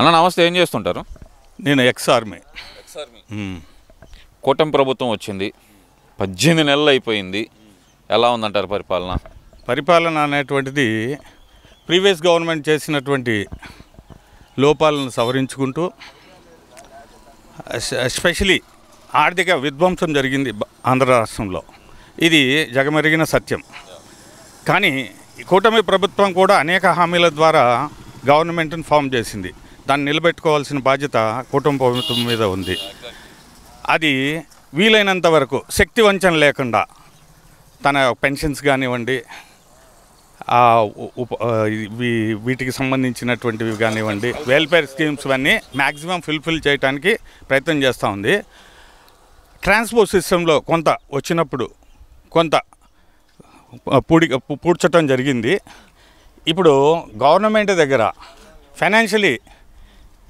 అన్న నమస్తే, ఏం చేస్తుంటారు? నేను ఎక్స్ ఆర్మీ. కూటమి ప్రభుత్వం వచ్చింది, 18 నెలలు అయిపోయింది. ఎలా ఉందంటారు పరిపాలన? పరిపాలన అనేటువంటిది ప్రీవియస్ గవర్నమెంట్ చేసినటువంటి లోపాలను సవరించుకుంటూ, ఎస్పెషలీ ఆర్థిక విధ్వంసం జరిగింది ఆంధ్ర రాష్ట్రంలో. ఇది జగమెరిగిన సత్యం. కానీ కూటమి ప్రభుత్వం కూడా అనేక హామీల ద్వారా గవర్నమెంట్ని ఫామ్ చేసింది. దాన్ని నిలబెట్టుకోవాల్సిన బాధ్యత కూటమి ప్రభుత్వం మీద ఉంది. అది వీలైనంత వరకు శక్తి వంచన లేకుండా తన పెన్షన్స్ కానివ్వండి, వీటికి సంబంధించినటువంటివి కానివ్వండి, వెల్ఫేర్ స్కీమ్స్ అన్నీ మ్యాక్సిమం ఫుల్ఫిల్ చేయడానికి ప్రయత్నం చేస్తూ ఉంది. ట్రాన్స్పోర్ట్ సిస్టంలో కొంత వచ్చినప్పుడు కొంత పూడ్చటం జరిగింది. ఇప్పుడు గవర్నమెంట్ దగ్గర ఫైనాన్షియలీ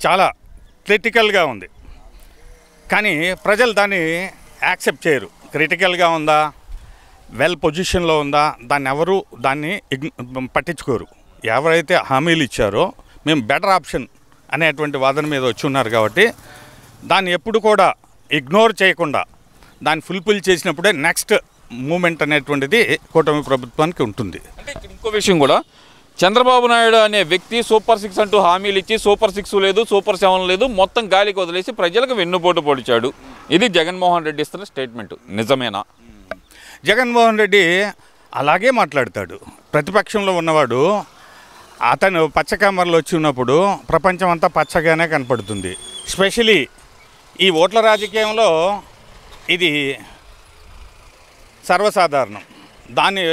చాలా క్రిటికల్గా ఉంది, కానీ ప్రజలు దాన్ని యాక్సెప్ట్ చేయరు. క్రిటికల్గా ఉందా, వెల్ పొజిషన్లో ఉందా, దాన్ని పట్టించుకోరు. ఎవరైతే హామీలు ఇచ్చారో మేము బెటర్ ఆప్షన్ అనేటువంటి వాదన మీద వచ్చి ఉన్నారు కాబట్టి దాన్ని ఎప్పుడు కూడా ఇగ్నోర్ చేయకుండా దాన్ని ఫుల్ఫిల్ చేసినప్పుడే నెక్స్ట్ మూమెంట్ అనేటువంటిది కూటమి ప్రభుత్వానికి ఉంటుంది. అంటే ఇంకో విషయం కూడా, చంద్రబాబు నాయుడు అనే వ్యక్తి సూపర్ 6 అంటూ హామీలు ఇచ్చి సూపర్ 6 లేదు, సూపర్ 7 లేదు, మొత్తం గాలికి వదిలేసి ప్రజలకు వెన్నుపోటు పొడిచాడు. ఇది జగన్మోహన్ రెడ్డి ఇస్తున్న స్టేట్మెంట్. నిజమేనా? జగన్మోహన్ రెడ్డి అలాగే మాట్లాడతాడు. ప్రతిపక్షంలో ఉన్నవాడు అతను పచ్చకామర్లు వచ్చి ఉన్నప్పుడు ప్రపంచం అంతా పచ్చగానే కనపడుతుంది. స్పెషలీ ఈ ఓట్ల రాజకీయంలో ఇది సర్వసాధారణం. దాన్ని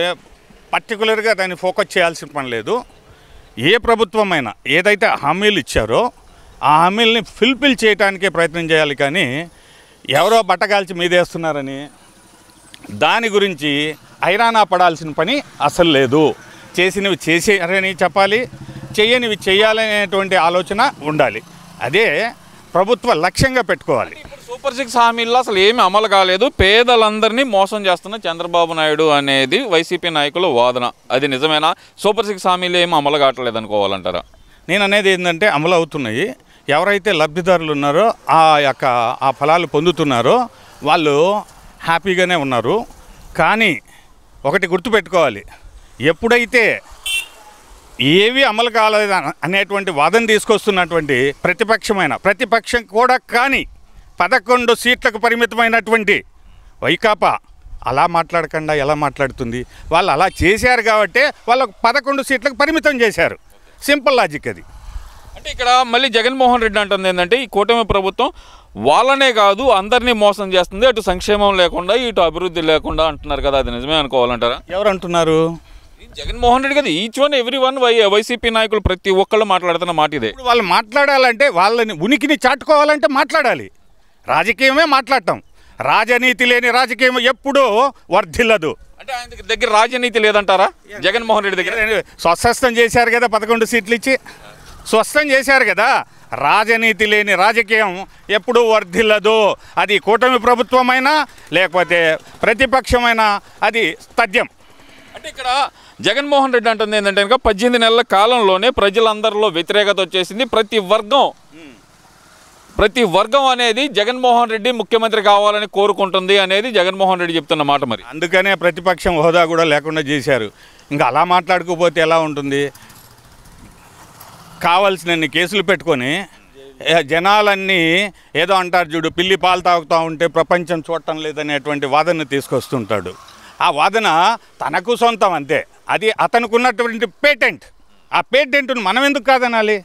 పర్టికులర్గా దాన్ని ఫోకస్ చేయాల్సిన పని లేదు. ఏ ప్రభుత్వమైనా ఏదైతే హామీలు ఇచ్చారో ఆ హామీలని ఫుల్ఫిల్ చేయడానికే ప్రయత్నం చేయాలి. కానీ ఎవరో బట్టగాల్చి మీదేస్తున్నారని దాని గురించి ఐరానా పడాల్సిన పని అసలు లేదు. చేసినవి చేసారని చెప్పాలి, చేయనివి చేయాలనేటువంటి ఆలోచన ఉండాలి. అదే ప్రభుత్వ లక్ష్యంగా పెట్టుకోవాలి. సూపర్ 6 హామీల్లో అసలు ఏమీ అమలు కాలేదు, పేదలందరినీ మోసం చేస్తున్న చంద్రబాబు నాయుడు అనేది వైసీపీ నాయకుల వాదన. అది నిజమేనా? సూపర్ 6 హామీలు ఏమీ అమలు కావట్లేదు అనుకోవాలంటారా? నేను అనేది ఏంటంటే అమలు అవుతున్నాయి. ఎవరైతే లబ్ధిదారులు ఉన్నారో ఆ ఫలాలు పొందుతున్నారో వాళ్ళు హ్యాపీగానే ఉన్నారు. కానీ ఒకటి గుర్తుపెట్టుకోవాలి, ఎప్పుడైతే ఏవి అమలు కాలేదు అనేటువంటి వాదన తీసుకొస్తున్నటువంటి ప్రతిపక్షం కూడా కానీ 11 సీట్లకు పరిమితమైనటువంటి వైకాపా అలా మాట్లాడకుండా ఎలా మాట్లాడుతుంది? వాళ్ళు అలా చేశారు కాబట్టి వాళ్ళకు 11 సీట్లకు పరిమితం చేశారు. సింపుల్ లాజిక్ అది. అంటే ఇక్కడ మళ్ళీ జగన్మోహన్ రెడ్డి అంటుంది ఏంటంటే ఈ కూటమి ప్రభుత్వం వాళ్ళనే కాదు అందరినీ మోసం చేస్తుంది, అటు సంక్షేమం లేకుండా ఇటు అభివృద్ధి లేకుండా అంటున్నారు కదా. అది నిజమే అనుకోవాలంటారా? ఎవరు అంటున్నారు? జగన్మోహన్ రెడ్డి కదా. Each one every one YCP నాయకులు ప్రతి ఒక్కళ్ళు మాట్లాడుతున్న మాట ఇదే. వాళ్ళు మాట్లాడాలంటే వాళ్ళని ఉనికిని చాటుకోవాలంటే మాట్లాడాలి. రాజకీయమే మాట్లాడటం. రాజనీతి లేని రాజకీయం ఎప్పుడూ వర్ధిల్లదు. అంటే ఆయన దగ్గర రాజనీతి లేదంటారా? జగన్మోహన్ రెడ్డి దగ్గర స్వస్థం చేశారు కదా, 11 సీట్లు ఇచ్చి స్వస్థం చేశారు కదా. రాజనీతి లేని రాజకీయం ఎప్పుడూ వర్ధిల్లదు. అది కూటమి ప్రభుత్వమైనా లేకపోతే ప్రతిపక్షమైనా అది తథ్యం. అంటే ఇక్కడ జగన్మోహన్ రెడ్డి అంటుంది ఏంటంటే కనుక 18 నెలల కాలంలోనే ప్రజలందరిలో వ్యతిరేకత వచ్చేసింది. ప్రతి వర్గం అనేది జగన్మోహన్ రెడ్డి ముఖ్యమంత్రి కావాలని కోరుకుంటుంది అనేది జగన్మోహన్ రెడ్డి చెప్తున్న మాట. మరి అందుకనే ప్రతిపక్షం హోదా కూడా లేకుండా చేశారు. ఇంకా అలా మాట్లాడుకోపోతే ఎలా ఉంటుంది? కావాల్సినన్ని కేసులు పెట్టుకొని జనాలన్నీ ఏదో అంటారు చూడు, పిల్లి పాలు తాగుతూ ఉంటే ప్రపంచం చూడటం లేదనేటువంటి వాదన తీసుకొస్తుంటాడు. ఆ వాదన తనకు సొంతం అంతే. అది అతనుకున్నటువంటి పేటెంట్. ఆ పేటెంట్ను మనం ఎందుకు కాదనాలి?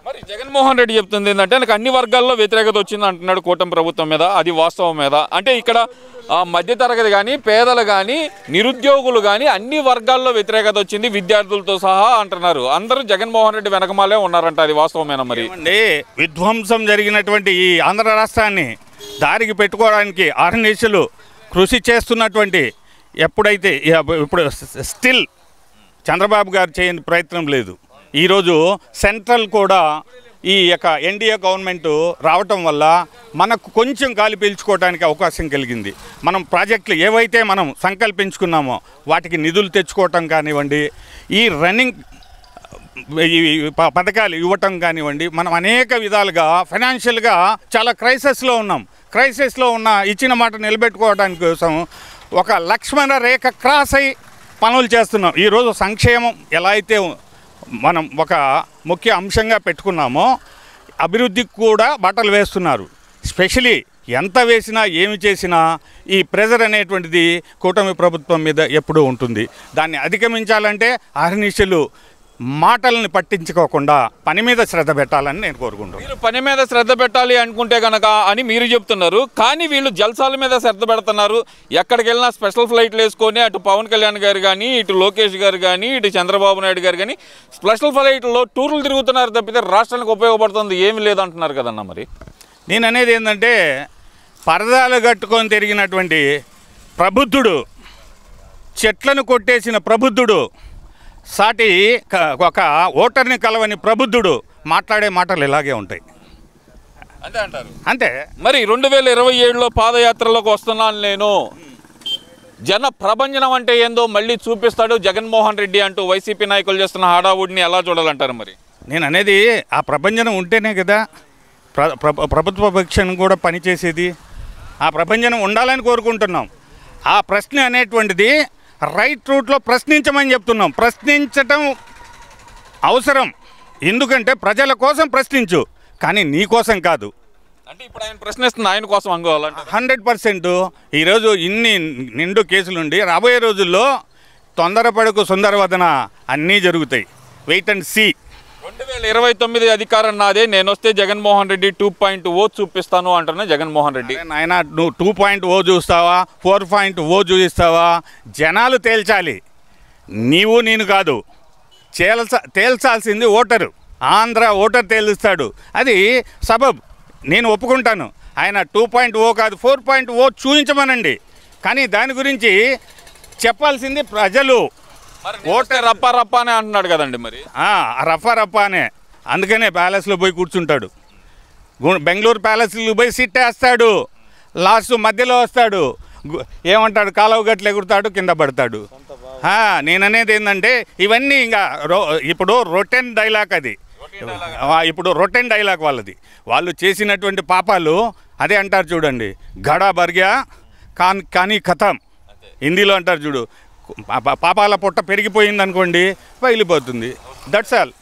మరి జగన్మోహన్ రెడ్డి చెప్తుంది ఏంటంటే నాకు అన్ని వర్గాల్లో వ్యతిరేకత వచ్చింది అంటున్నాడు కూటమి ప్రభుత్వం మీద. అది వాస్తవం మీద అంటే ఇక్కడ మధ్యతరగతి కానీ, పేదలు కానీ, నిరుద్యోగులు కానీ అన్ని వర్గాల్లో వ్యతిరేకత వచ్చింది, విద్యార్థులతో సహా అంటున్నారు. అందరూ జగన్మోహన్ రెడ్డి వెనకమాలే ఉన్నారంట. అది వాస్తవమేనా? మరి విధ్వంసం జరిగినటువంటి ఈ ఆంధ్ర రాష్ట్రాన్ని దారికి పెట్టుకోవడానికి ఆర్గనైజేషన్లు కృషి చేస్తున్నటువంటి ఇప్పుడు స్టిల్ చంద్రబాబు గారు చేయని ప్రయత్నం లేదు. ఈరోజు సెంట్రల్ కూడా ఈ యొక్క ఎన్డీఏ గవర్నమెంట్ రావటం వల్ల మనకు కొంచెం గాలి పీల్చుకోవడానికి అవకాశం కలిగింది. మనం ప్రాజెక్టులు ఏవైతే మనం సంకల్పించుకున్నామో వాటికి నిధులు తెచ్చుకోవటం కానివ్వండి, ఈ రన్నింగ్ ఈ పథకాలు ఇవ్వటం కానివ్వండి, మనం అనేక విధాలుగా ఫైనాన్షియల్గా చాలా క్రైసిస్లో ఉన్నాం. క్రైసిస్లో ఉన్న ఇచ్చిన మాట నిలబెట్టుకోవడానికి కోసం ఒక లక్ష్మణ రేఖ క్రాస్ అయి పనులు చేస్తున్నాం. ఈరోజు సంక్షేమం ఎలా అయితే మనం ఒక ముఖ్య అంశంగా పెట్టుకున్నామో అభివృద్ధికి కూడా బట్టలు వేస్తున్నారు. స్పెషలీ ఎంత వేసినా ఏమి చేసినా ఈ ప్రెజర్ అనేటువంటిది కూటమి ప్రభుత్వం మీద ఎప్పుడూ ఉంటుంది. దాన్ని అధిగమించాలంటే అహర్నిశలు మాటలను పట్టించుకోకుండా పని మీద శ్రద్ధ పెట్టాలని నేను కోరుకుంటున్నాను. మీరు పని మీద శ్రద్ధ పెట్టాలి అనుకుంటే కనుక అని మీరు చెప్తున్నారు, కానీ వీళ్ళు జల్సాల మీద శ్రద్ధ పెడుతున్నారు. ఎక్కడికి వెళ్ళినా స్పెషల్ ఫ్లైట్లు వేసుకొని అటు పవన్ కళ్యాణ్ గారు కానీ, ఇటు లోకేష్ గారు కానీ, ఇటు చంద్రబాబు నాయుడు గారు కానీ స్పెషల్ ఫ్లైట్లో టూర్లు తిరుగుతున్నారు తప్పితే రాష్ట్రానికి ఉపయోగపడుతుంది ఏమి లేదంటున్నారు కదన్న. మరి నేను అనేది ఏంటంటే, పరదాలు కట్టుకొని తిరిగినటువంటి ప్రబుద్ధుడు, చెట్లను కొట్టేసిన ప్రబుద్ధుడు, సాటి ఒక ఓటర్ని కలవని ప్రబుద్ధుడు మాట్లాడే మాటలు ఇలాగే ఉంటాయి. అంతే అంటారు. అంతే. మరి 2027లో పాదయాత్రలోకి వస్తున్నాను నేను, జన ప్రభంజనం అంటే ఏందో మళ్ళీ చూపిస్తాడు జగన్మోహన్ రెడ్డి అంటూ వైసీపీ నాయకులు చేస్తున్న హడావుడిని ఎలా చూడాలంటారు? మరి నేను అనేది ఆ ప్రభంజనం ఉంటేనే కదా ప్రభుత్వ పక్షం కూడా పనిచేసేది. ఆ ప్రభంజనం ఉండాలని కోరుకుంటున్నాం. ఆ ప్రశ్న అనేటువంటిది రైట్ రూట్లో ప్రశ్నించమని చెప్తున్నాం. ప్రశ్నించటం అవసరం, ఎందుకంటే ప్రజల కోసం ప్రశ్నించు, కానీ నీ కోసం కాదు. అంటే ఇప్పుడు ఆయన ప్రశ్నిస్తున్న ఆయన కోసం అనుకోవాలంటే 100%. ఈరోజు ఇన్ని నిండు కేసులుండి రాబోయే రోజుల్లో తొందరపడకు సుందరవదన అన్నీ జరుగుతాయి. Wait and see. 2029 అధికారం నాదే, నేను వస్తే జగన్మోహన్ రెడ్డి 2.0 చూపిస్తాను అంటున్నా జగన్మోహన్ రెడ్డి. నాయన నువ్వు 2.0 చూస్తావా, 4.0 చూపిస్తావా? జనాలు తేల్చాలి, నీవు నేను కాదు. తేల్చాల్సింది ఓటరు. ఆంధ్ర ఓటర్ తేలుస్తాడు. అది సబబ్, నేను ఒప్పుకుంటాను. ఆయన 2.0 కాదు 4.0 చూపించమనండి, కానీ దాని గురించి చెప్పాల్సింది ప్రజలు. ఓటర్ రప్పా రప్పా అనే అంటున్నాడు కదండి. మరి రఫా రప్పానే, అందుకనే ప్యాలెస్లో పోయి కూర్చుంటాడు. బెంగళూరు ప్యాలెస్లో పోయి సిట్ వేస్తాడు, లాస్ట్ మధ్యలో వస్తాడు, ఏమంటాడు, కాలువ గట్లు ఎగురుతాడు, కింద పడతాడు. నేననేది ఏంటంటే ఇవన్నీ ఇంకా ఇప్పుడు రొటెన్ డైలాగ్ అది. ఇప్పుడు రొటెన్ డైలాగ్ వాళ్ళది. వాళ్ళు చేసినటువంటి పాపాలు అదే అంటారు చూడండి, గడా బర్గ్యా కానీ కథం. హిందీలో అంటారు చూడు, పాపాల పొట్ట పెరిగిపోయింది అనుకోండి, పగిలిపోతుంది. That's all.